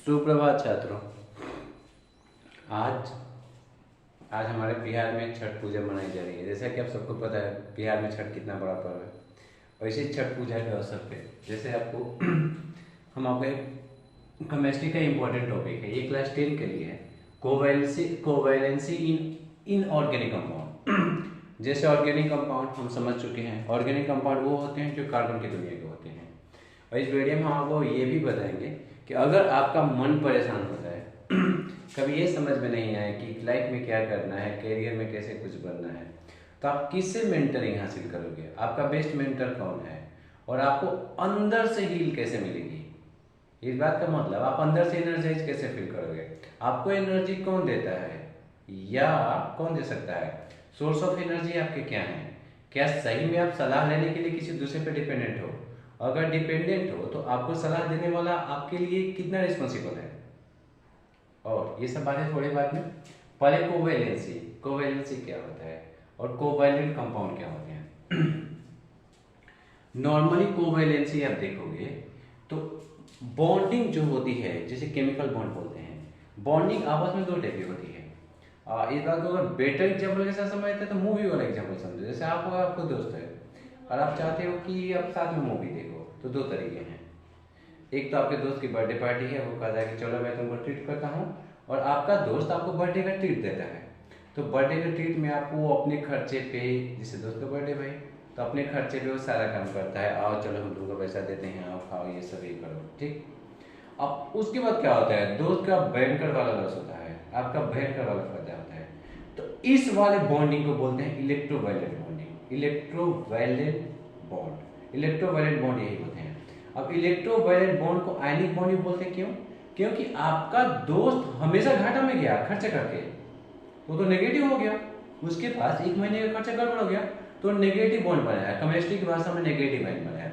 सुप्रभात छात्रों। आज आज हमारे बिहार में छठ पूजा मनाई जा रही है। जैसा कि आप सबको पता है बिहार में छठ कितना बड़ा पर्व है। वैसे छठ पूजा के अवसर पे जैसे आपको हम आपको एक केमिस्ट्री का इम्पोर्टेंट टॉपिक है, ये क्लास 10 के लिए है। Covalency in organic compound. जैसे ऑर्गेनिक कंपाउंड हम समझ चुके हैं, ऑर्गेनिक कंपाउंड वो होते हैं जो कार्बन की दुनिया के होते हैं। और इस वीडियो में हम आपको ये भी बताएंगे कि अगर आपका मन परेशान होता है कभी ये समझ में नहीं आए कि लाइफ में क्या करना है, करियर में कैसे कुछ बनना है, तो आप किससे मेंटरिंग हासिल करोगे, आपका बेस्ट मेंटर कौन है और आपको अंदर से हील कैसे मिलेगी। इस बात का मतलब आप अंदर से एनर्जाइज कैसे फील करोगे, आपको एनर्जी कौन देता है या कौन दे सकता है, सोर्स ऑफ एनर्जी आपके क्या है, क्या सही में आप सलाह लेने के लिए किसी दूसरे पे डिपेंडेंट हो, अगर डिपेंडेंट हो तो आपको सलाह देने वाला आपके लिए कितना रिस्पॉन्सिबल है। और ये सब बातें थोड़ी बाद में। पहले कोवैलेंसी क्या होता है और कोवैलेंट कंपाउंड क्या होते हैं। नॉर्मली कोवैलेंसी आप देखोगे तो बॉन्डिंग जो होती है, जैसे केमिकल बॉन्ड बोलते हैं, बॉन्डिंग आपस में दो टाइप की होती है। इस बात को अगर बेटर एग्जाम्पल के साथ समझते हैं तो मूवी वाला एग्जाम्पल समझो। जैसे आप आपको दोस्त है और आप चाहते हो कि आप साथ में मूवी देखो, तो दो तरीके हैं। एक तो आपके दोस्त की बर्थडे पार्टी है, वो कहता है कि चलो मैं तुमको ट्रीट करता हूँ, और आपका दोस्त आपको बर्थडे का ट्रीट देता है। तो बर्थडे के ट्रीट में आपको अपने खर्चे पे, जैसे दोस्त का बर्थडे भाई, तो अपने खर्चे पे वो सारा काम करता है, आओ चलो हम तुमको पैसा देते हैं, आओ खाओ, ये सब ये करो, ठीक। अब उसके बाद क्या होता है, दोस्त का भयंकर वाला लॉस होता है, आपका भयंकर वाला फायदा होता है। तो इस वाले बॉन्डिंग को बोलते हैं इलेक्ट्रोवायलेंट बॉन्डिंग। इलेक्ट्रोवायलेंट बॉन्ड यही होते हैं। अब इलेक्ट्रोवायलेंट बॉन्ड को आयनिक बॉन्ड भी बोलते हैं। क्यों? क्योंकि आपका दोस्त हमेशा घाटा में गया खर्चा करके, वो तो नेगेटिव हो गया, उसके पास एक महीने का खर्चा गड़बड़ हो गया, तो नेगेटिव बॉन्ड बनाया, केमिस्ट्री की भाषा में नेगेटिव बॉन्ड बनाया।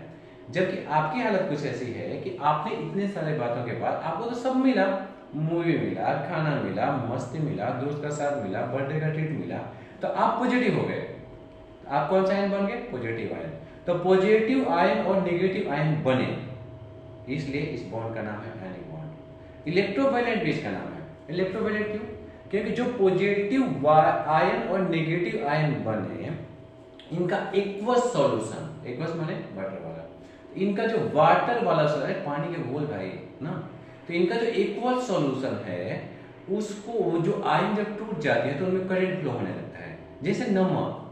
जबकि आपकी हालत कुछ ऐसी है कि आपने इतने सारे बातों के बाद आपको तो सब मिला, मूवी मिला, खाना मिला, मस्ती मिला, दोस्त का साथ मिला, बर्थडे का ट्रीट मिला, तो आप पॉजिटिव हो गए। आप कौन सा आयन बन गए? Positive ion. तो पॉजिटिव आयन और नेगेटिव आयन बने, इसलिए इस बॉन्ड का नाम है आयनिक बॉन्ड। इलेक्ट्रोवायलेंट भी इसका नाम है। इलेक्ट्रोवायलेंट क्यों? क्योंकि जो पॉजिटिव आयन और नेगेटिव आयन बने, इनका एक्वस सॉल्यूशन, एक्वस माने वाटर वाला, इनका जो वाटर वाला सॉल्यूशन, पानी के घोल भाई ना, तो इनका जो एक्वस सॉल्यूशन है, उसको जो आयन जब टूट जाती है तो उनमें करंट फ्लो होने लगता है। जैसे नमक,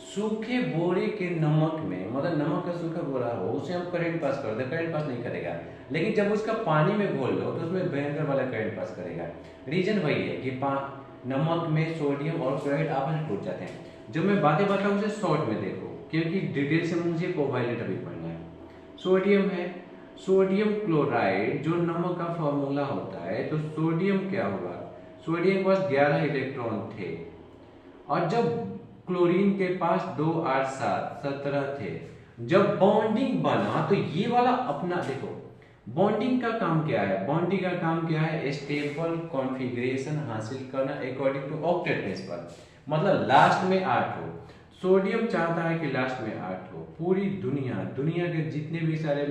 सूखे बोरे के नमक में, मतलब नमक का सूखा बोरा हो, उसे हम करंट पास कर दे, करंट पास नहीं करेगा। लेकिन जब उसका पानी में घोल लो तो उसमें भयंकर वाला करंट पास करेगा। रीजन वही है कि नमक में सोडियम और क्लोराइड आपस में टूट जाते हैं। जो मैं बातें बताऊं उसे शॉर्ट में देखो, क्योंकि डिटेल से मुझे कोवैलेंट अभी पढ़ना है। सोडियम है, सोडियम क्लोराइड जो नमक का फॉर्मूला होता है, तो सोडियम क्या होगा, सोडियम के पास 11 इलेक्ट्रॉन थे, और जब क्लोरीन के पास 2 8 7 17 थे। जब बॉन्डिंग बना तो ये वाला अपना, देखो बॉन्डिंग का काम क्या है, बॉन्डिंग का काम क्या है, स्टेबल कॉन्फ़िगरेशन हासिल करना अकॉर्डिंग टू ऑक्टेट प्रिंसिपल। मतलब लास्ट में 8 हो, सोडियम चाहता है कि लास्ट में 8 हो। पूरी दुनिया के जितने भी सारे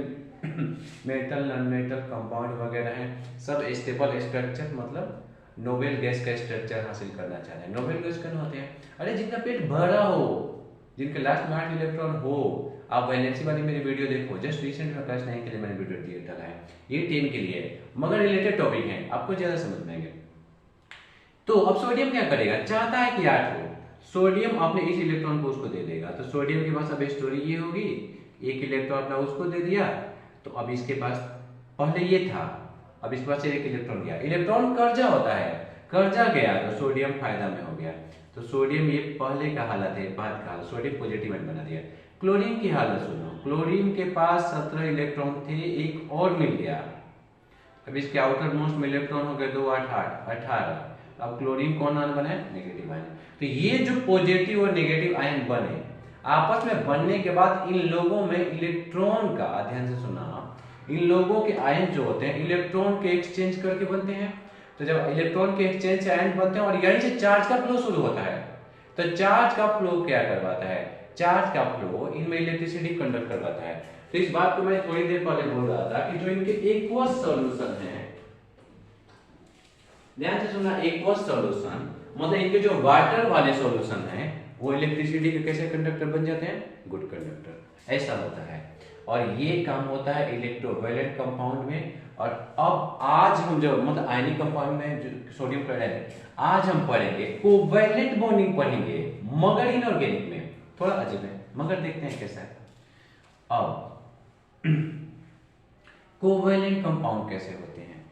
मेटल, नॉन मेटल, कंपाउंड वगैरह हैं, सब स्टेबल स्ट्रक्चर, मतलब नोबेल गैस का स्ट्रक्चर हासिल करना चाहते हैं। नोबेल गैस कौन होते हैं? अरे जिनका पेट भरा हो, जिनके लास्ट में 8 इलेक्ट्रॉन हो। आप वैलेंसी वाली मेरी वीडियो देखो, जस्ट रिसेंट में क्लास 9 के लिए मैंने वीडियो दिया डाला है, ये 10 के लिए है, मगर रिलेटेड टॉपिक है, आपको ज्यादा समझ में आएंगे। तो अब सोडियम क्या करेगा, चाहता है कि 8 हो, सोडियम अपने इस इलेक्ट्रॉन को उसको दे देगा। तो सोडियम के पास अब स्टोरी ये होगी, एक इलेक्ट्रॉन अपना उसको दे दिया, तो अब इसके पास पहले ये था, अब इस पास से एक इलेक्ट्रॉन गया, इलेक्ट्रॉन कर्जा होता है, कर्जा गया तो सोडियम फायदा में हो गया। तो सोडियम ये पहले का हालत है, बाद का हालत, सोडियम पॉजिटिव आयन बना दिया। क्लोरीन की हालत सुनो, क्लोरीन के पास 17 इलेक्ट्रॉन थे, एक और मिल गया, अब इसके आउटर मोस्ट में इलेक्ट्रॉन हो गए 2 8 8 18। अब क्लोरीन कौन आयन बने? Negative ion. तो ये जो पॉजिटिव और नेगेटिव आयन बने, आपस में बनने के बाद इन लोगों में इलेक्ट्रॉन का, ध्यान से सुना, इन लोगों के आयन जो होते हैं इलेक्ट्रॉन के एक्सचेंज करके बनते हैं। तो जब इलेक्ट्रॉन के एक्सचेंज से आयन बनते हैं और यहीं से चार्ज का फ्लो शुरू होता है, तो चार्ज का फ्लो क्या करवाता है, चार्ज का फ्लो इनमें इलेक्ट्रिसिटी कंडक्ट करवाता है। तो इस बात को मैं थोड़ी देर पहले बोल रहा था कि जो इनके एक्वस सॉल्यूशन है, ध्यान से सुनना, एक्वस सॉल्यूशन मतलब इनके जो वाटर वाले सॉल्यूशन हैं वो इलेक्ट्रिसिटी के कैसे कंडक्टर बन जाते हैं, गुड कंडक्टर, ऐसा होता है। और ये काम होता है इलेक्ट्रोवैलेंट कंपाउंड में। और अब आज हम जो मतलब आयनिक कंपाउंड में जो सोडियम क्लोराइड है, आज हम पढ़ेंगे कोवैलेंट बॉन्डिंग पढ़ेंगे, मगर इनऑर्गेनिक में थोड़ा अजीब है, मगर देखते हैं कैसा है। अब कोवैलेंट कंपाउंड कैसे होते हैं,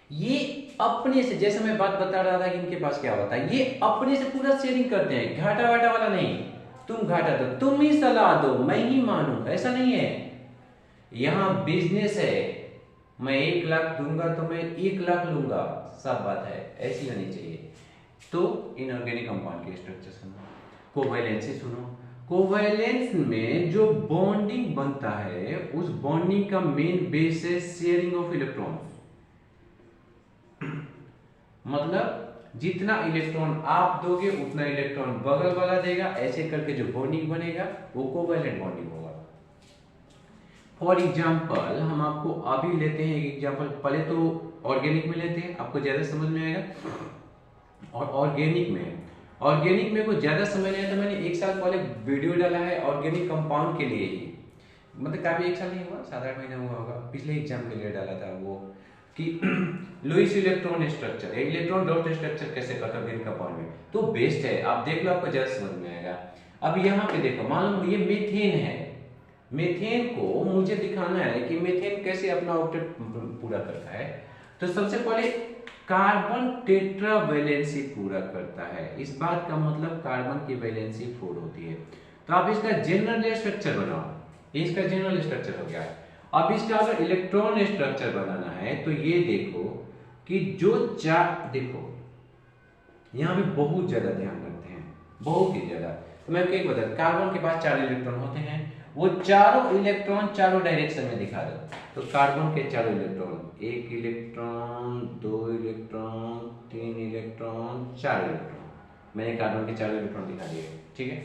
ये अपने से, जैसे मैं बात बता रहा था कि इनके पास क्या होता है, ये अपने से पूरा शेयरिंग करते हैं, घाटा वाटा वाला नहीं। तुम घाटा दो, तुम ही सलाह दो, मैं ही मानू, ऐसा नहीं है। यहां बिजनेस है, मैं 1 लाख दूंगा तो मैं 1 लाख लूंगा, सब बात है ऐसी होनी चाहिए। तो इनऑर्गेनिक कंपाउंड के स्ट्रक्चर सुनो, कोवैलेंस से सुनो। कोवैलेंस में जो बॉन्डिंग बनता है, उस बॉन्डिंग का मेन बेस है शेयरिंग ऑफ इलेक्ट्रॉन्स। मतलब जितना इलेक्ट्रॉन आप दोगे उतना इलेक्ट्रॉन बगल वाला देगा, ऐसे करके जो बॉन्डिंग बनेगा वो कोवैलेंट बॉन्डिंग होगा। फॉर एग्जाम्पल हम आपको अभी लेते हैं एक एग्जाम्पल, पहले तो ऑर्गेनिक में लेते हैं, आपको ज्यादा समझ में आएगा। और ऑर्गेनिक में कुछ ज्यादा समझ नहीं आया तो मैंने 1 साल पहले वीडियो डाला है ऑर्गेनिक कंपाउंड के लिए ही, मतलब काफी 1 साल नहीं हुआ, 7-8 महीना हुआ होगा, पिछले एग्जाम के लिए डाला था वो, कि Lewis electron structure, electron dot structure कैसे करता है कंपाउंड में, तो बेस्ट है, आप देख लो, आपको ज्यादा समझ में आएगा। अब यहाँ पे देखो, मान लो ये मीथेन है, मीथेन को मुझे दिखाना है कि मीथेन कैसे अपना ऑक्टेट पूरा करता है। तो सबसे पहले कार्बन टेट्रा वैलेंसी पूरा करता है, इस बात का मतलब कार्बन की वैलेंसी 4 होती है। तो आप इसका जनरल स्ट्रक्चर बनाओ, इसका जनरल स्ट्रक्चर हो गया। अब इसका अगर इलेक्ट्रॉन स्ट्रक्चर बनाना है तो ये देखो कि जो देखो यहां पे बहुत ज्यादा ध्यान रखते हैं, बहुत ही ज्यादा। तो मैं एक बता, कार्बन के पास 4 इलेक्ट्रॉन होते हैं, वो चारों इलेक्ट्रॉन चारों डायरेक्शन में दिखा दो। तो कार्बन के 4 electron, 1 electron, 2 electron, 3 electron, 4 electron, मैंने कार्बन के 4 इलेक्ट्रॉन दिखा दिए, ठीक है।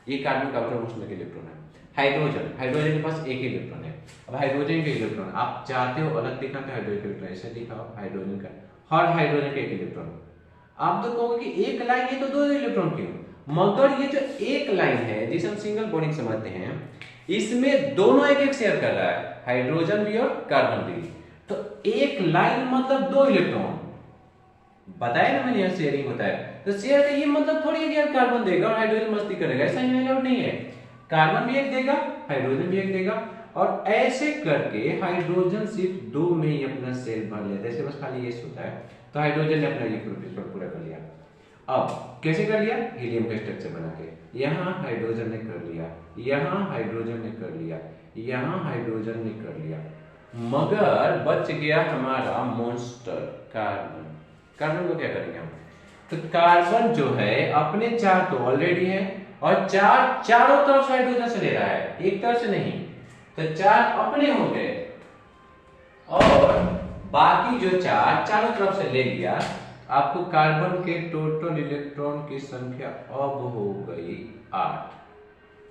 ये कार्बन का उसमें इलेक्ट्रॉन है। हाइड्रोजन के पास 1 इलेक्ट्रॉन है। अब हाइड्रोजन के इलेक्ट्रॉन आप चाहते हो अलग दिखाना, तो हाइड्रोजन के इलेक्ट्रॉन ऐसे दिखाओ, हाइड्रोजन का, हर हाइड्रोजन के 1 इलेक्ट्रॉन। आप तो कहोगे कि एक लाइन है तो 2 इलेक्ट्रॉन क्यों, मगर ये जो एक लाइन है जिसे हम सिंगल बॉन्डिंग समझते हैं, इसमें दोनों एक शेयर कर रहा है, हाइड्रोजन भी और कार्बन भी। तो एक लाइन मतलब 2 इलेक्ट्रॉन, बताया ना मैंने, यहां शेयरिंग होता है। तो शेयर का ये मतलब थोड़ी है कि कार्बन देगा और हाइड्रोजन मस्ती करेगा, ऐसा ही अलाउड नहीं है। कार्बन भी एक देगा, हाइड्रोजन भी एक देगा, और ऐसे करके हाइड्रोजन सिर्फ 2 में ही अपना सेल भर लेता है, ऐसे बस खाली ये होता है। तो हाइड्रोजन ने अपना इलेक्ट्रॉन पूरा कर लिया। अब कैसे कर लिया, हीलियम का स्ट्रक्चर बना के, यहाँ हाइड्रोजन ने कर लिया, यहाँ हाइड्रोजन ने कर लिया, यहाँ हाइड्रोजन ने कर लिया, मगर बच गया हमारा मॉन्स्टर कार्बन। कार्बन को क्या करेंगे हम, तो कार्बन जो है अपने 4 तो ऑलरेडी है, और 4 चारों तरफ से हाइड्रोजन से ले रहा है, एक तरफ से नहीं। तो 4 अपने हो गए, और बाकी जो 4 चारों तरफ से ले लिया। आपको कार्बन के टोटल इलेक्ट्रॉन की संख्या अब हो गई 8।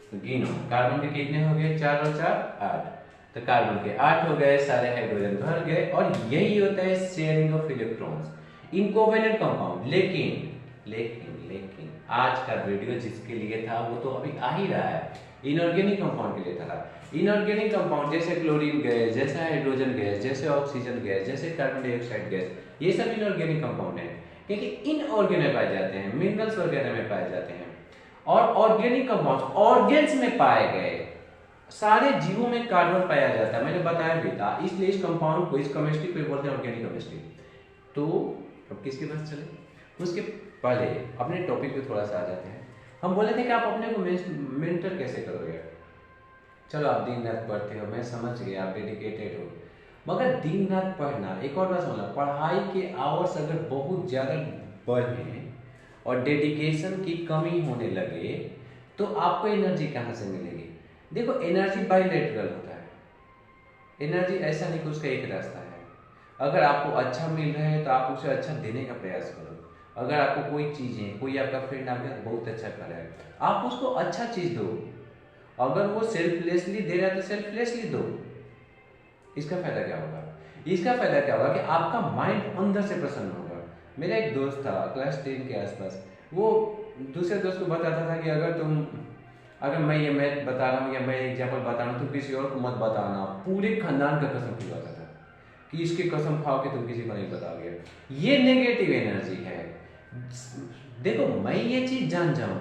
तो गिनो, कार्बन के कितने हो गए, 4 और 4 8। तो कार्बन के 8 हो गए, सारे हाइड्रोजन भर गए। और यही होता है sharing of electrons in covalent compound. लेकिन आज का वीडियो जिसके लिए था वो तो अभी आ ही रहा है, इनऑर्गेनिक कंपाउंड के लिए था। इनऑर्गेनिक कंपाउंड जैसे क्लोरीन गैस, जैसे हाइड्रोजन गैस, जैसे ऑक्सीजन गैस, जैसे कार्बन डाइऑक्साइड गैस, ये सब इनऑर्गेनिक कंपाउंड है, क्योंकि इनऑर्गेनिक में पाए जाते हैं, मिनरल्स वगैरह में पाए जाते हैं। और ऑर्गेनिक कंपाउंड ऑर्गेन्स में पाए गए, सारे जीवों में कार्बन पाया जाता है, मैंने बताया भी था। इसलिए इस कंपाउंड को, इस केमिस्ट्री को बोलते हैं ऑर्गेनिक केमिस्ट्री। तो अब किसके पास चले, उसके पहले अपने टॉपिक पे थोड़ा सा आ जाते हैं। हम बोले थे कि आप अपने को मेंटर कैसे करोगे। चलो आप दिन रात पढ़ते हो, मैं समझ गया, आप डेडिकेटेड हो, मगर दिन रात पढ़ना, एक और बात समझना, पढ़ाई के आवर्स अगर बहुत ज़्यादा बढ़े और डेडिकेशन की कमी होने लगे तो आपको एनर्जी कहाँ से मिलेगी। देखो एनर्जी बाइलेटरल होता है, एनर्जी ऐसा नहीं कि उसका एक रास्ता है। अगर आपको अच्छा मिल रहा है तो आप उसे अच्छा देने का प्रयास करो। अगर आपको कोई चीज़ है, कोई आपका फ्रेंड आपके बहुत अच्छा कर रहा है, आप उसको अच्छा चीज़ दो। अगर वो सेल्फलेसली दे रहा है तो सेल्फलेसली दो। इसका फायदा क्या होगा, इसका फायदा क्या होगा कि आपका माइंड अंदर से प्रसन्न होगा। मेरा एक दोस्त था क्लास 10 के आसपास, वो दूसरे दोस्त को बताता था कि अगर मैं ये मैथ बता रहा हूँ या मैं एग्जाम्पल बता रहा हूँ तो किसी और को मत बताना। पूरे खानदान का कसम खिलवाता था कि इसकी कसम खाओ कि तुम किसी को नहीं बताओगे। ये नेगेटिव एनर्जी है। देखो मैं ये चीज जान जाऊं,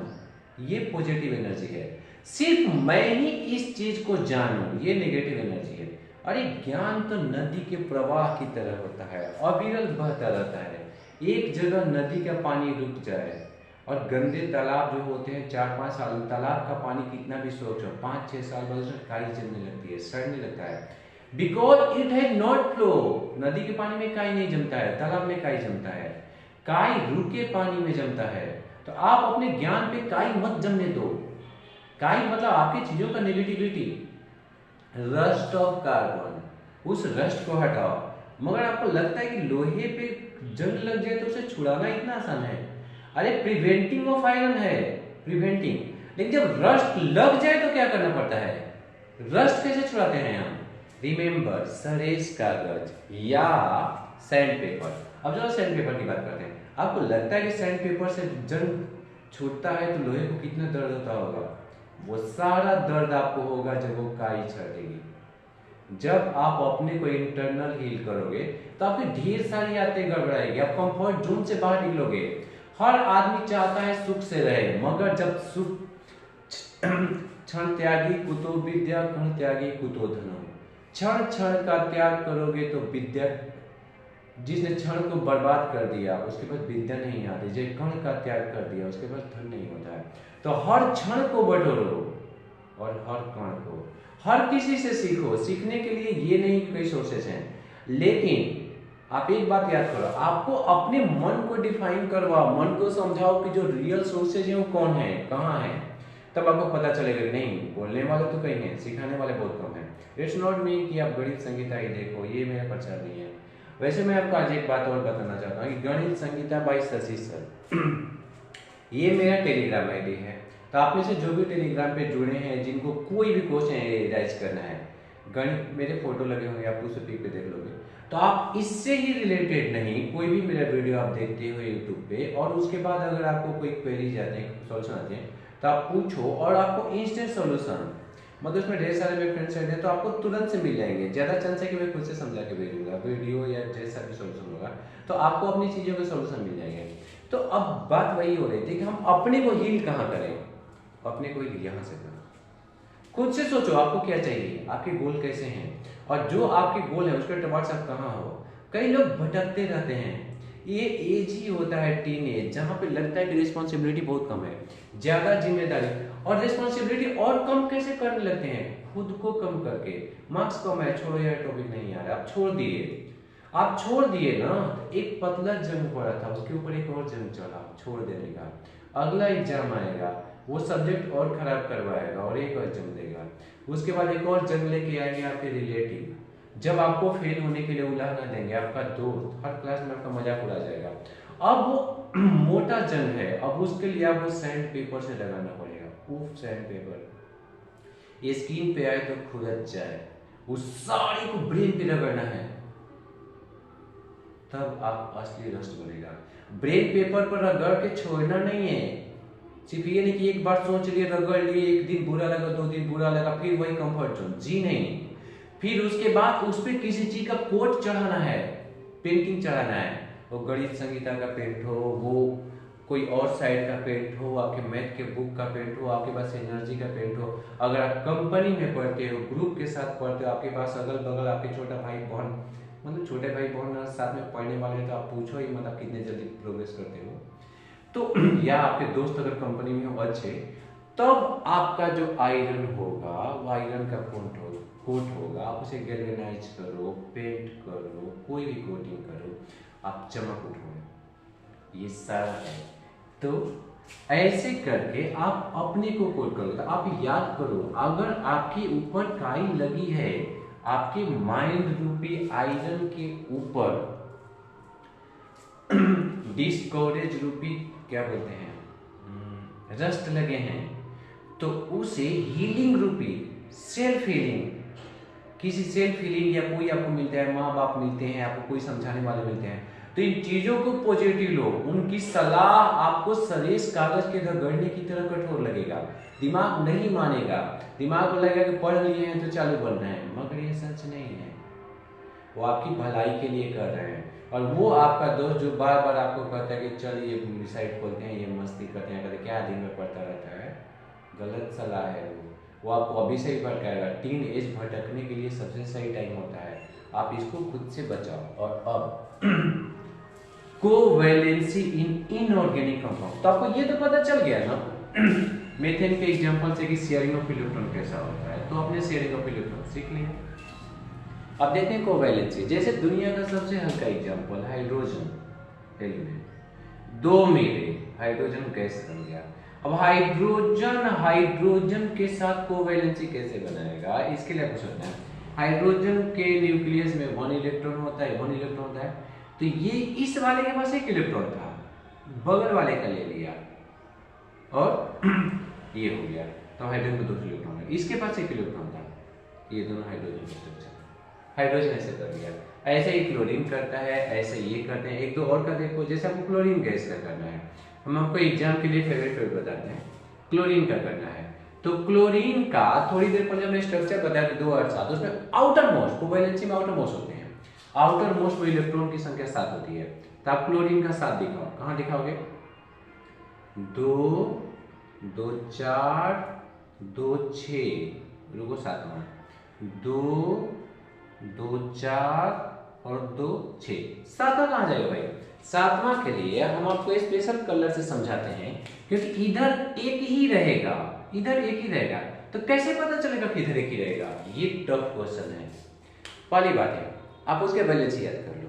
ये पॉजिटिव एनर्जी है। सिर्फ मैं ही इस चीज को जानूं, ये नेगेटिव एनर्जी है। अरे ज्ञान तो नदी के प्रवाह की तरह होता है, अविरल बहता रहता है। एक जगह नदी का पानी रुक जाए और गंदे तालाब जो होते हैं 4-5 साल में, तालाब का पानी कितना भी सोचो 5-6 साल बाद उसमें काई जमने लगती है, सड़ने लगता है। Because it has not flow. नदी के पानी में काई नहीं जमता है, तालाब में काई जमता है, काई रुके पानी में जमता है। तो आप अपने ज्ञान पे काई मत जमने दो। काई मतलब आपकी चीजों का नेगेटिविटी, रस्ट ऑफ कार्बन, उस रस्ट को हटाओ। मगर आपको लगता है कि लोहे पे जंग लग जाए तो उसे छुड़ाना इतना आसान है? अरे प्रिवेंटिंग ऑफ आयरन है, प्रिवेंटिंग। लेकिन जब रस्ट लग जाए तो क्या करना पड़ता है? रस्ट कैसे छुड़ाते हैं हम? रिमेंबर, सरेस कागज या सैंड पेपर। अब चलो सैंड पेपर की बात करते हैं। आपको लगता है कि सैंड पेपर से जंग छूटता है तो लोहे को कितना दर्द होता होगा? वो सारा दर्द आपको होगा जब वो काई छटेगी। जब आप अपने को इंटरनल हील करोगे तो आपकी ढेर सारी आदतें गड़बड़ाएगी, आप कंफर्ट जोन से बाहर निकलोगे। हर आदमी चाहता है सुख से रहे, मगर जब सुख क्षण त्यागी कुतो विद्या, कण त्यागी कुतो धनम। क्षण क्षण का त्याग करोगे तो विद्या, जिसने क्षण को बर्बाद कर दिया उसके पास विद्या नहीं आती। जो कण का त्याग कर दिया उसके पास धन नहीं होता है। तो हर क्षण को बटोरो और हर कण को, हर किसी से सीखो। सीखने के लिए ये नहीं कई सोर्सेस हैं, लेकिन आप एक बात याद करो, आपको अपने मन को डिफाइन करवाओ, मन को समझाओ कि जो रियल सोर्सेज हैं वो कौन है, कहाँ है। तब आपको पता चलेगा नहीं, बोलने वाले तो कई हैं, सिखाने वाले बहुत कम हैं। इट्स नॉट मी कि आप गणित संगीता ही देखो, ये मेरा प्रचार नहीं है। वैसे मैं आपको आज एक बात और बताना चाहता हूँ कि गणित संगीता बाय शशि सर ये मेरा टेलीग्राम आईडी है। तो आप में से जो भी टेलीग्राम पे जुड़े हैं, जिनको कोई भी क्वेश्चन राइज करना है, गणित मेरे फोटो लगे होंगे, आप उस पिक पे देख लोगे। तो आप इससे ही रिलेटेड नहीं, कोई भी मेरा वीडियो आप देखते हो यूट्यूब पे और उसके बाद अगर आपको कोई क्वेरीज आते हैं, सॉल्यूशन आते हैं, तो आप पूछो और आपको इंस्टेंट सॉल्यूशन, मतलब उसमें ढेर सारे मेरे फ्रेंड्स रहते हैं तो आपको तुरंत से मिल जाएंगे। ज्यादा चांस है कि मैं खुद से समझा के भेजूंगा वीडियो या जैसा भी सॉल्यूशन होगा, तो आपको अपनी चीजों के सॉल्यूशन मिल जाएंगे। तो अब बात वही हो रही थी कि हम अपने को हील कहाँ करें? अपने को हील यहाँ से करें। खुद से सोचो आपको क्या चाहिए, आपके गोल कैसे हैं, और जो आपके गोल है उसके टुवर्ड्स आप कहाँ हो। कई लोग भटकते रहते हैं। ये एज ही होता है टीन एज, जहाँ पे लगता है कि रिस्पॉन्सिबिलिटी बहुत कम है, ज्यादा जिम्मेदारी और रिस्पॉन्सिबिलिटी और कम कैसे करने लगते हैं? खुद को कम करके। मार्क्स कम है, छोड़ो यार टॉपिक नहीं आ रहा, आप छोड़ दिए ना। एक पतला जंग पड़ा था, उसके ऊपर एक और जंग चला छोड़ देने का। अगला एग्जाम आएगा, वो सब्जेक्ट और खराब करवाएगा और एक और जंग देगा। उसके बाद एक और जंग लेके आएंगे आपके रिलेटिव, जब आपको फेल होने के लिए उलाहना देंगे, आपका दोस्त हर क्लास में आपका मजाक उड़ा जाएगा। अब वो मोटा जंग है, अब उसके लिए आपको सैंड पेपर से लगाना पड़ेगा। वो सैंड पेपर ये स्किन पे आए तो खुरच जाए, उस साड़ी को ब्रेन पे रगड़ना है, तब आप असली रस्ट बनेगा। ब्रेन पेपर पर रगड़ के छोड़ना नहीं है। सिर्फ ये नहीं कि एक बार सोच लिए, रगड़ लिए, एक दिन बुरा लगा, 2 दिन बुरा लगा, फिर वही कंफर्ट जोन, जी नहीं। फिर उसके बाद उस पर किसी चीज का कोट चढ़ाना है, पेंटिंग चढ़ाना है। वो गणित संगीता का पेंट हो, वो कोई और साइड का पेंट हो, आपके मैथ के बुक का पेंट हो, आपके पास एनर्जी का पेंट हो। अगर आप कंपनी में पढ़ते हो, ग्रुप के साथ पढ़ते हो, आपके पास अगल बगल आपके छोटा भाई बहन, मतलब छोटे भाई बहन साथ में पढ़ने वाले, तो आप पूछो ही मत आप कितने जल्दी प्रोग्रेस करते हो। तो या आपके दोस्त अगर कंपनी में हो अच्छे, तब आपका जो आयरन होगा वो आयरन का कोट होगा, आप उसे गैल्वेनाइज करो, पेंट करो, कोई भी कोटिंग करो, आप चमक उठोगे। ये सारा है। तो ऐसे करके आप अपने को कोट करो। तो आप याद करो, अगर आपके ऊपर काई लगी है, आपके माइंड रूपी आयरन के ऊपर डिस्कवरेज रूपी क्या बोलते हैं, रस्ट लगे हैं, तो उसे हीलिंग रूपी सेल्फ हीलिंग, किसी सेल्फ हीलिंग या कोई आपको मिलता है, माँ बाप मिलते हैं, आपको कोई समझाने वाले मिलते हैं, तो इन चीजों को पॉजिटिव लो, उनकी सलाह आपको सरेस कागज के गड़ने की तरह कठोर लगेगा, दिमाग नहीं मानेगा, दिमाग को लगेगा कि पढ़ लिए हैं तो चालू बन रहे हैं, मगर ये सच नहीं है। वो आपकी भलाई के लिए कर रहे हैं। और वो आपका दोस्त जो बार बार आपको कहता है कि चल ये वेबसाइट खोलते हैं, ये मस्ती करते हैं, कहते क्या दिन में पढ़ता रहता है, गलत सलाह है वो आपको अभी से ही भटकाएगा। टीन एज भटकने के लिए सबसे सही टाइम होता है, आप इसको खुद से बचाओ। और अब कोवैलेंसी इन इनऑर्गेनिक कंपाउंड, तो आपको ये तो पता चल गया ना मीथेन के एग्जांपल से कि शेयरिंग ऑफ इलेक्ट्रॉन कैसा होता है, तो आपने शेयरिंग ऑफ इलेक्ट्रॉन सीख लिया। अब देखते हैं कोवैलेंसी। जैसे दुनिया का सबसे हल्का एग्जांपल हाइड्रोजन एलिमेंट, 2 मिले हाइड्रोजन गैस बन गया। अब हाइड्रोजन के साथ कोवैलेंसी कैसे बनाएगा, इसके लिए आपको सोचना है। हाइड्रोजन के न्यूक्लियस में 1 इलेक्ट्रॉन होता है, 1 इलेक्ट्रॉन होता है, तो ये इस वाले के पास 1 इलेक्ट्रॉन था, बगल वाले का ले लिया और ये हो गया, तो हाइड्रोजन में 2 इलेक्ट्रॉन है, इसके पास 1 इलेक्ट्रॉन था, ये दोनों हाइड्रोजन का स्ट्रक्चर, हाइड्रोजन ऐसे कर दिया। ऐसे ही क्लोरीन करता है, ऐसे ये करते हैं। एक दो और का देखो, जैसे आपको क्लोरीन गैस का करना है, हम आपको एग्जाम के लिए फेवरेट बताते हैं, क्लोरीन का करना है। तो क्लोरीन का थोड़ी देर पहले हमने स्ट्रक्चर बताया था 2 और 7, उसमें आउटर मोस्ट, कोवैलेंसी में आउटर मोस्ट होते हैं, आउटर मोस्ट में इलेक्ट्रॉन की संख्या 7 होती है। तो आप क्लोरीन का 7 दिखाओ, कहाँ दिखाओगे? 2 2 4 2 6, रुको 7वां, 2 2 4 और 2 6, 7वां कहाँ जाएगा भाई? 7वां के लिए हम आपको स्पेशल कलर से समझाते हैं, क्योंकि इधर एक ही रहेगा, इधर एक ही रहेगा, तो कैसे पता चलेगा कि इधर एक ही रहेगा? ये टफ क्वेश्चन है। पहली बात है आप उसके वैलेंसी याद कर लो।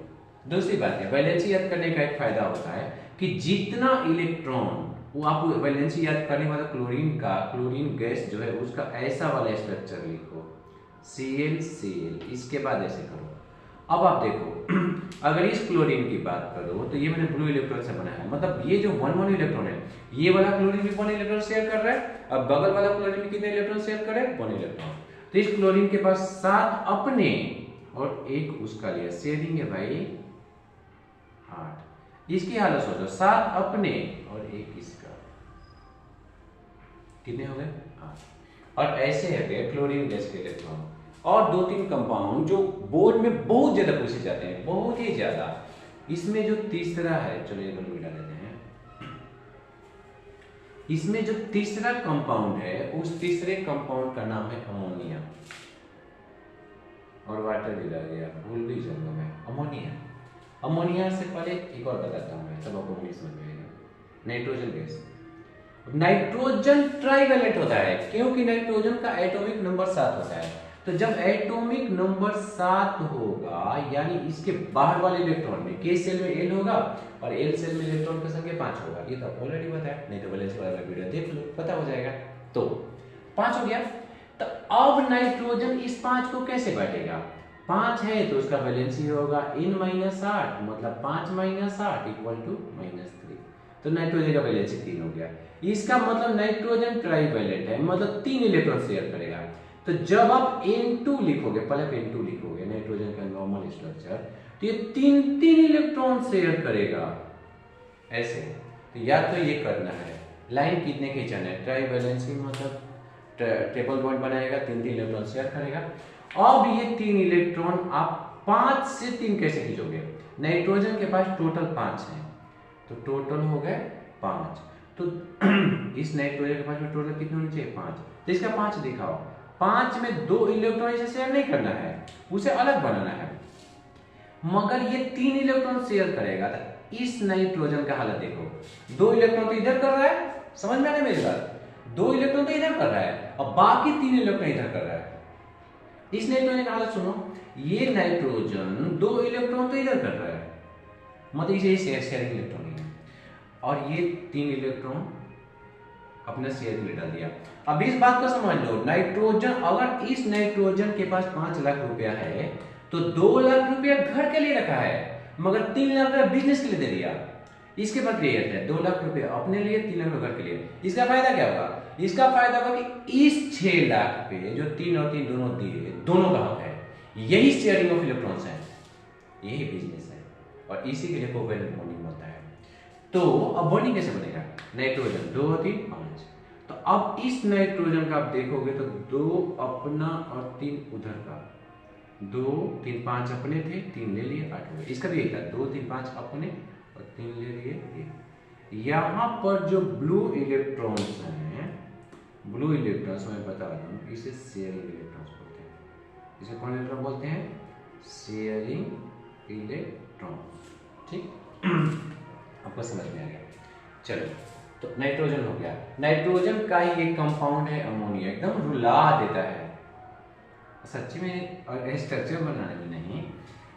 दूसरी बात है वैलेंसी याद करने का एक फायदा होता है कि जितना इलेक्ट्रॉन, वो आप वैलेंसी याद करने वाला क्लोरीन का, क्लोरीन गैस जो है उसका ऐसा वाला स्ट्रक्चर लिखो, Cl, इसके बाद ऐसे करो। अब आप देखो अगर इस क्लोरीन की बात करो तो ये मैंने ब्लू इलेक्ट्रॉन से बनाया है, मतलब ये जो 1 इलेक्ट्रॉन है, ये वाला क्लोरीन भी 1 इलेक्ट्रॉन शेयर कर रहा है, अब बगल वाला क्लोरीन भी कितने इलेक्ट्रॉन शेयर कर रहा है? 1 इलेक्ट्रॉन। तो इस क्लोरीन के पास 7 अपने और 1 उसका लिया, शेयरिंग है भाई 8। इसकी हालत सोचो, 7 अपने और 1 इसका, कितने हो गए? 8। और ऐसे है क्लोरीन गैस के इलेक्ट्रॉन। और 2-3 कंपाउंड जो बोर्ड में बहुत ज्यादा पूछे जाते हैं, बहुत ही ज्यादा। इसमें जो तीसरा है, चलो ये दोनों मिटा देते हैं। इसमें जो तीसरा कंपाउंड है, उस तीसरे कंपाउंड का नाम है अमोनिया, और वाटर भी लग गया, भूल भी जाऊंगा मैं। अमोनिया, अमोनिया से पहले एक और बताता हूं मैं, तब आपको नहीं समझ में आएगा। नाइट्रोजन गैस, नाइट्रोजन ट्राइवेलेंट होता है, क्योंकि नाइट्रोजन का एटॉमिक नंबर 7 होता है। तो जब एटॉमिक नंबर 7 होगा, यानी इसके बाहर वाले इलेक्ट्रॉन में, के सेल में L होगा और L सेल में इलेक्ट्रॉन की संख्या 5 होगा। ये तो ऑलरेडी बताया, नहीं तो वैलेंसी वाला वीडियो देख लो, पता हो जाएगा। तो 5 हो गया। तो अब नाइट्रोजन इस 5 को कैसे बांटेगा? 5 है तो उसका वैलेंसी होगा N-8, मतलब 5 - 8 = -3। तो नाइट्रोजन का वैलेंसी 3 हो गया। इसका मतलब नाइट्रोजन ट्राइवेलेंट है, मतलब 3 इलेक्ट्रॉन शेयर करेगा। तो जब आप N2 लिखोगे, पहले आप N2 लिखोगे, नाइट्रोजन का नॉर्मल स्ट्रक्चर, तो ये 3 इलेक्ट्रॉन शेयर करेगा ऐसे। तो या तो ये करना है, लाइन कितने खींचना है, ट्राइवेलेंसी मतलब ट्रिपल बॉन्ड बनाएगा, 3 इलेक्ट्रॉन शेयर करेगा। अब ये 3 इलेक्ट्रॉन आप 5 से 3 कैसे खींचोगे? नाइट्रोजन के पास टोटल 5 है, तो टोटल हो गए 5। तो इस नाइट्रोजन के पास में टोटल कितने होने चाहिए? 5। तो इसका 5 दिखाओ। 5 में 2 इलेक्ट्रॉन इसे शेयर नहीं करना है, उसे अलग बनाना है, मगर ये 3 इलेक्ट्रॉन शेयर करेगा। तो इस नाइट्रोजन का हालत देखो, 2 इलेक्ट्रॉन तो इधर कर रहा है, समझ में आ रहा है मेरी बात? 2 इलेक्ट्रॉन तो इधर कर रहा है और बाकी 3 इलेक्ट्रॉन इधर कर रहा है। इस नाइट्रोजन का हालत सुनो, ये नाइट्रोजन 2 इलेक्ट्रॉन तो इधर कर रहा है, मतलब इसे शेयरिंग इलेक्ट्रॉन है, और ये 3 इलेक्ट्रॉन अपना शेयर में डाल दिया। अब इस बात को समझ लो, नाइट्रोजन, अगर इस नाइट्रोजन के पास 5 लाख रुपया है तो 2 लाख रुपया घर के लिए रखा है, मगर 3 लाख रुपया बिजनेस के लिए दे दिया। इसके बाद क्लियर है, 2 लाख रुपया अपने लिए, 3 लाख रुपया घर के लिए। इसका फायदा क्या होगा? इसका फायदा होगा कि इस 6 लाख पे जो 3 और 3 दोनों दिए, दोनों का हक है। यही शेयरिंग ऑफ इलेक्ट्रॉन्स है, यही बिजनेस है। और इसी के लिए कोवैलेंट बॉन्डिंग होता है। तो अब बॉन्डिंग कैसे बनेगा? नाइट्रोजन 2 और 3 5। तो अब इस नाइट्रोजन का आप देखोगे तो 2 अपना और 3 उधर का, 2 3 5 अपने थे, 3 ले लिए, 8 हो गए। इसका भी एक था, 2 3 5 अपने और 3 ले लिए। यहाँ पर जो ब्लू इलेक्ट्रॉन्स हैं, ब्लू इलेक्ट्रॉन्स मैं बता दूं, इसे शेयरिंग इलेक्ट्रॉन्स बोलते हैं। इसे कौन इलेक्ट्रॉन बोलते हैं? Sharing electrons. ठीक आपको समझ में आ गया? चलो, तो नाइट्रोजन हो गया। नाइट्रोजन का ही एक कंपाउंड है अमोनिया, एकदम रुला देता है सच्ची में, और स्ट्रक्चर बनाने में नहीं,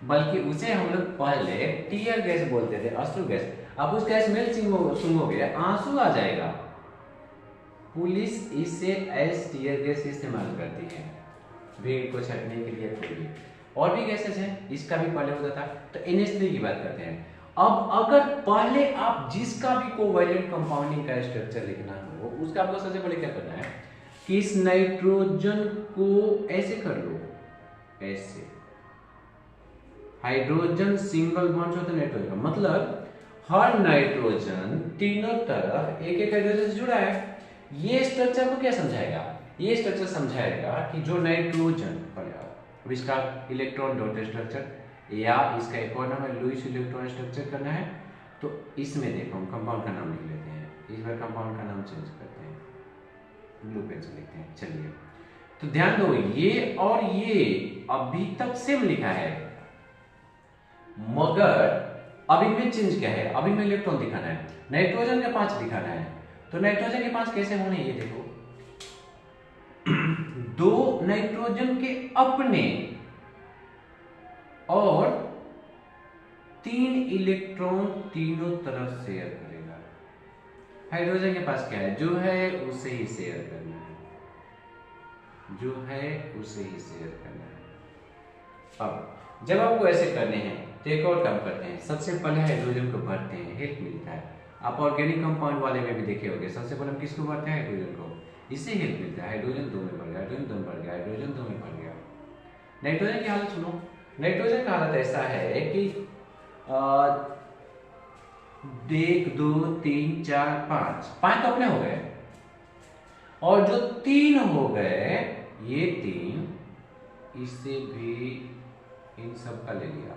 बल्कि उसे हम लोग पहले टीयर गैस बोलते थे, अश्रु गैस। अब उस गैस में सूंघोगे आंसू आ जाएगा। पुलिस इसे एज टीयर गैस इस्तेमाल करती है भीड़ को छटने के लिए। कोई और भी गैसेस हैं, इसका भी पहले होता था। तो NH3 की बात करते हैं। अब अगर पहले आप जिसका भी कोवैलेंट कंपाउंडिंग का स्ट्रक्चर लिखना हो, उसका आपको सबसे पहले क्या करना है कि इस नाइट्रोजन को ऐसे कर लो, ऐसे हाइड्रोजन सिंगल बॉन्ड होता है नाइट्रोजन का, मतलब हर नाइट्रोजन तीनों तरफ एक एक हाइड्रोजन से जुड़ा है। ये स्ट्रक्चर को क्या समझाएगा? ये स्ट्रक्चर समझाएगा कि जो नाइट्रोजन, अब इसका इलेक्ट्रॉन डॉट स्ट्रक्चर या इसका एक और नाम है लुईस इलेक्ट्रॉन स्ट्रक्चर करना है, तो इसमें देखो हम कंपाउंड का नाम लिख लेते हैं। इस बार कंपाउंड का नाम चेंज करते हैं, ब्लू पेन से लिखते हैं। चलिए, तो ध्यान दो, ये और ये अभी तक सेम लिखा है, मगर अब इनमें चेंज क्या है? अब इनमें इलेक्ट्रॉन दिखाना है, नाइट्रोजन के 5 दिखाना है। तो नाइट्रोजन के 5 कैसे होने? ये देखो, 2 नाइट्रोजन के अपने और 3 इलेक्ट्रॉन तीनों तरफ शेयर करेगा। हाइड्रोजन के पास क्या है? जो है उसे ही शेयर करना है, जो है उसे ही शेयर करना है। अब जब आपको ऐसे करने हैं तो एक और काम करते हैं। सबसे पहले हाइड्रोजन को भरते हैं, हेल्प मिलता है। आप ऑर्गेनिक कंपाउंड वाले में भी देखे होंगे, सबसे पहले हम किसको भरते हैं? हाइड्रोजन को, इससे हेल्प मिलता है। हाइड्रोजन 2 में भर गया, हाइड्रोजन 2 में भर गया, हाइड्रोजन 2 में भर गया। नाइट्रोजन की हालत सुनो। नाइट्रोजन का हालत ऐसा है कि 1 2 3 4 5 तो अपने हो गए, और जो 3 हो गए, ये 3 इससे भी इन सब का ले लिया,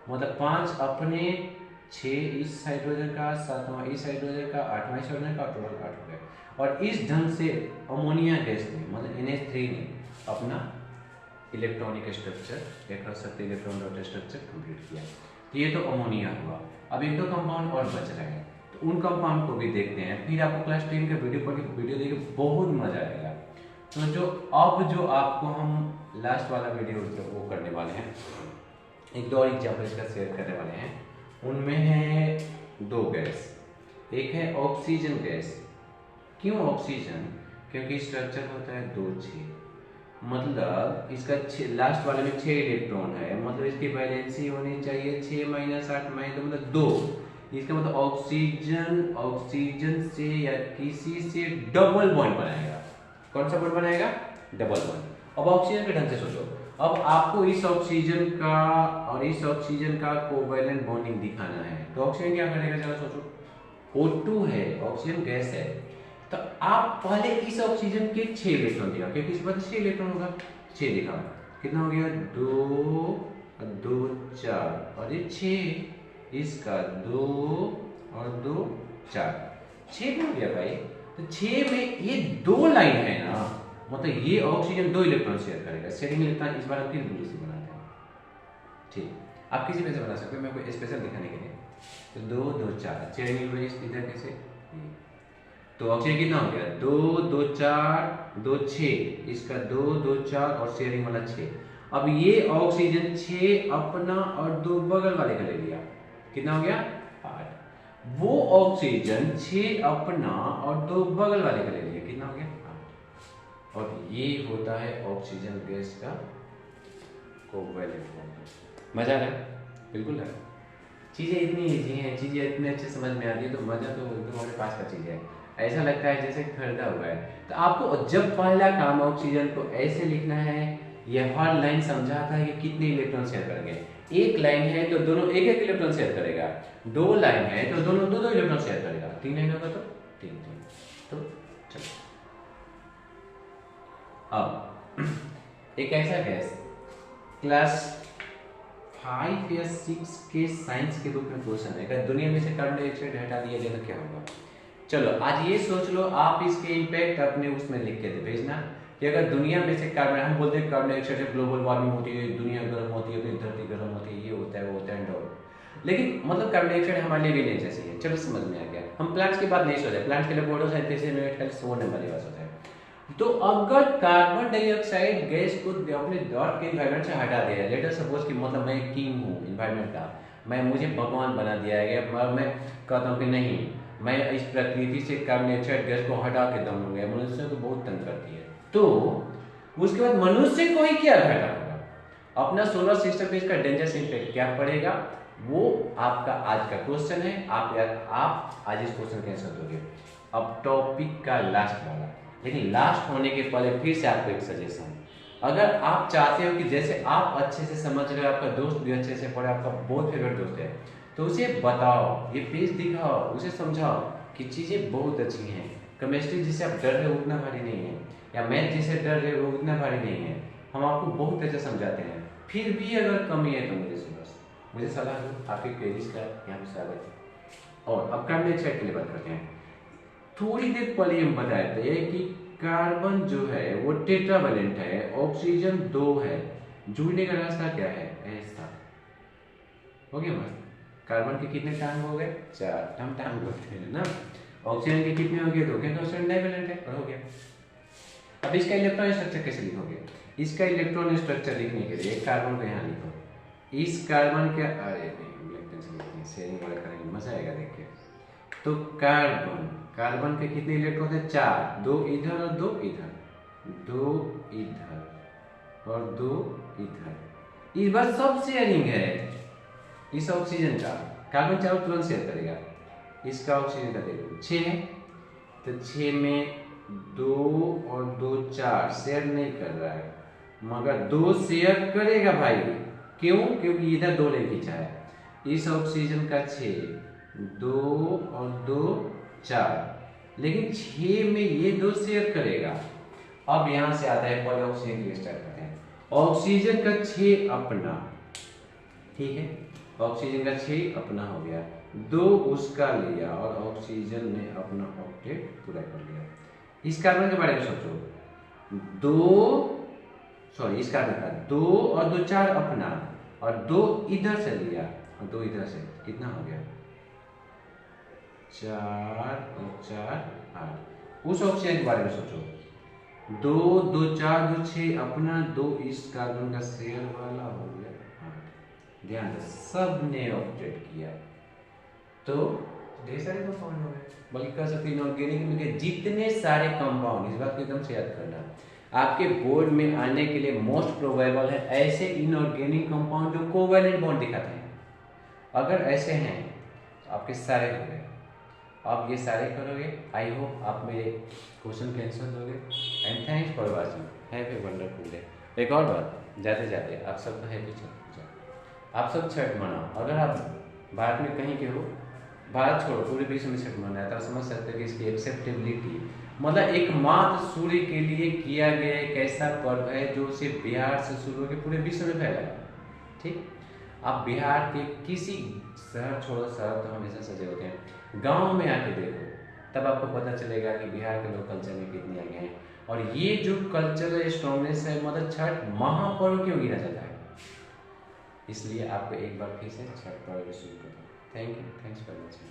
मतलब 5 अपने, 6 इस हाइड्रोजन का, 7वां इस हाइड्रोजन का, 8वां इस हाइड्रोजन का, टोटल 8 हो गए। और इस ढंग से अमोनिया गैस ने, मतलब NH3 ने अपना इलेक्ट्रॉनिक स्ट्रक्चर या कह सकते इलेक्ट्रॉन डॉट स्ट्रक्चर कंप्लीट किया। तो ये तो अमोनिया हुआ। अब 1-2 कंपाउंड और बच रहे हैं, तो उन कंपाउंड को भी देखते हैं। फिर आपको क्लास 10 का वीडियो देख के बहुत मजा आएगा। तो जो आपको हम लास्ट वाला वीडियो वो करने वाले हैं, 1-2 और एग्जाम्पल इसका शेयर करने वाले हैं। उनमें है 2 गैस, एक है ऑक्सीजन गैस। क्यों ऑक्सीजन? क्योंकि स्ट्रक्चर होता है 2-6, मतलब इसका लास्ट वाले में 6 इलेक्ट्रॉन है, मतलब इसकी वैलेंसी होनी चाहिए 6 - 8 - 2 मतलब 2। इसका मतलब ऑक्सीजन से या किसी से डबल बॉन्ड बनाएगा। कौन सा बॉन्ड बनाएगा? Double bond. अब ऑक्सीजन के ढंग से सोचो, अब आपको इस ऑक्सीजन का और इस ऑक्सीजन का कोवैलेंट बॉन्डिंग दिखाना है, तो ऑक्सीजन क्या करेगा? जरा सोचो, O2 है, ऑक्सीजन गैस है, तो आप पहले इस ऑक्सीजन के 6 इलेक्ट्रॉन दिया, क्योंकि इस पर 6 इलेक्ट्रॉन होगा, 6 दिखा। कितना हो गया? 2 2 4, और ये 6 इसका 2 और 2 4, 6 हो गया भाई। तो 6 में ये 2 लाइन है ना, मतलब ये ऑक्सीजन 2 इलेक्ट्रॉन शेयर करेगा। शेयरिंग इलेक्ट्रॉन इस बार हम किस बिंदु से बनाते हैं? ठीक, आप किसी में से बना सकते हो, मैं कोई स्पेशल दिखाने के लिए। तो 2 2 4 शेयरिंग इलेक्ट्रॉन इधर कैसे? तो ऑक्सीजन कितना हो गया? 2 2 4 2 6, इसका 2 2 4 और शेयरिंग वाला 6। अब ये ऑक्सीजन 6 अपना और 2 बगल वाले का ले लिया, कितना हो गया? 8। वो ऑक्सीजन 6 अपना और 2 बगल वाले का ले लिया, कितना हो गया? 8। और ये होता है ऑक्सीजन गैस का कोवैलेंट बॉन्ड। मजा आ रहा है? बिल्कुल है। चीजें इतनी इजी हैं, चीजें इतने अच्छे समझ में आती है, तो मजा तो एकदम हमारे पास का चीज है। ऐसा लगता है जैसे खरीदा हुआ है। तो आपको जब पहला काम ऑक्सीजन को ऐसे लिखना है, यह हर लाइन समझाता है कि कितने इलेक्ट्रॉन शेयर करेंगे। एक लाइन है तो दोनों एक एक इलेक्ट्रॉन शेयर करेगा, दो लाइन है तो दोनों दो दो इलेक्ट्रॉन शेयर करेगा, तीन लाइन होगा तो तीन तीन। तो चलो अब एक ऐसा गैस क्लास 5 या 6 के साइंस के बुक में क्वेश्चन है, अगर दुनिया में से कार्बन डाइऑक्साइड हटा दिया जाए तो क्या होगा। चलो आज ये सोच लो, आप इसके इम्पैक्ट अपने उसमें लिख के भेजना कि अगर दुनिया में से कार्बन, हम बोलते हैं कार्बन डाइऑक्साइड से ग्लोबल वार्मिंग होती है, दुनिया गर्म होती है, फिर धरती गर्म होती है, ये होता है वो होता है, लेकिन मतलब कार्बन डाइऑक्साइड हमारे लिए भी नहीं जैसी है। चलो समझ में आ गया। हम प्लांट्स की बात नहीं सोचे, प्लांट्स के लिए फोटोसिंथेसिस में वो नंबर बात होता है। तो अगर कार्बन डाइऑक्साइड गैस को अपने डॉट के एनवायरनमेंट से हटा दिया, लेट अस सपोज कि मतलब मैं किंग हूँ एनवायरनमेंट का, मैं मुझे भगवान बना दिया गया, और मैं कहता हूँ कि नहीं मैं इस प्रकृति से कार्बन डाइऑक्साइड गैस को हटा के दम लूंगा, मनुष्य को बहुत तंग करती है। तो उसके बाद मनुष्य को ही क्या घटा होगा, अपना सोलर सिस्टम पे इसका डेंजरस इम्पैक्ट क्या पड़ेगा, वो आपका आज का क्वेश्चन है। आप आज इस क्वेश्चन का आंसर दोगे। अब टॉपिक का लास्ट वाला, लेकिन लास्ट होने के पहले फिर से आपको एक सजेशन, अगर आप चाहते हो कि जैसे आप अच्छे से समझ रहे हो, आपका दोस्त भी अच्छे से पढ़े, आपका बहुत फेवरेट दोस्त है, तो उसे बताओ, ये पेज दिखाओ, उसे समझाओ कि चीज़ें बहुत अच्छी हैं। केमिस्ट्री जिसे आप डर रहे हो उतना भारी नहीं है, या मैथ जिसे डर रहे हो उतना भारी नहीं है। हम आपको बहुत अच्छे समझाते हैं, फिर भी अगर कमी है तो मुझे सलाह दो, आपके क्वेरीज का यहाँ पे स्वागत है। और अब कार्बन डाइऑक्साइड के लिए बात करते हैं। थोड़ी देर पहले हम बताए थे कि कार्बन जो है वो टेट्रावैलेंट है, ऑक्सीजन 2 है, जुड़ने का रास्ता क्या है, ऐसा हो गया बस। कार्बन के कितने टांग हो गए, 4, हम टांग बोलते हैं ना। ऑक्सीजन के कितने हो गए, 2 के, तो ऑक्सीजन डाइवैलेंट है, और हो गया। अब इसका इलेक्ट्रॉन स्ट्रक्चर कैसे लिखोगे, इसका इलेक्ट्रॉन स्ट्रक्चर लिखने के लिए कार्बन को यहाँ लिखो, इस कार्बन के, अरे नहीं शेयरिंग वाला करेंगे, मजा आएगा देख के। तो कार्बन के कितने इलेक्ट्रॉन थे, 4, 2 इधर और 2 इधर, 2 इधर और 2 इधर, इस बार सब शेयरिंग है। इस ऑक्सीजन का कार्बन चारों तुरंत शेयर करेगा, इसका ऑक्सीजन का देखो 6 है, तो 6 में 2 और 2 4 शेयर नहीं कर रहा है, मगर 2 शेयर करेगा भाई, क्यों, क्योंकि इधर 2 ले खींचा है। इस ऑक्सीजन का 6, 2 और 2 4, लेकिन 6 में ये 2 शेयर करेगा। अब यहां से आता है पहले ऑक्सीजन के स्टार्ट करते हैं। ऑक्सीजन का 6 अपना, ठीक है, ऑक्सीजन का 6 अपना हो गया, 2 उसका लिया और ऑक्सीजन ने अपना ऑक्टेट पूरा कर लिया। इस कार्बन के बारे में सोचो, इस कार्बन का 2 और 2 4 अपना, और 2 इधर से लिया और 2 इधर से, कितना हो गया, 4 और 4 8। उस ऑक्सीजन के बारे में सोचो, 2 2 4 2 6 अपना, 2 इस कार्बन का शेयर वाला हो गया 8। ध्यान दे सब ने ऑक्टेट किया, तो ढेर सारे कंपाउंड हो गए, बल्कि कह सकते इनऑर्गेनिक में जितने सारे कंपाउंड, इस बात को एकदम से याद करना, आपके बोर्ड में आने के लिए मोस्ट प्रोबेबल है ऐसे इनऑर्गेनिक कंपाउंड जो कोवैलेंट बॉन्ड दिखाते हैं। अगर ऐसे हैं तो आपके सारे हो गए, आप ये सारे करोगे। आई होप आप मेरे क्वेश्चन के आंसर दोगे। And thanks for watching, have a wonderful day. एक और बात, जाते जाते आप सबको हैप्पी छठ पूजा, आप सब छठ मनाओ। अगर आप भारत में कहीं के हो, भारत छोड़ो पूरे विश्व में छठ मनाया, तो समझ सकते हो कि इसकी एक्सेप्टेबिलिटी, मतलब एकमात्र सूर्य के लिए किया गया एक ऐसा पर्व है जो सिर्फ बिहार से शुरू होकर पूरे विश्व में फैला है। ठीक, आप बिहार के किसी शहर छोड़ो, शहर तो हमेशा सजे होते हैं, गांव में आके देखो, तब आपको पता चलेगा कि बिहार के लोग कल्चर में कितने आगे हैं। और ये जो कल्चरल स्ट्रॉन्गनेस है, मतलब छठ महापर्व क्यों गिना जाता है, इसलिए आपको एक बार फिर से छठ पर्व शुरू करो। Thank you, thanks for watching.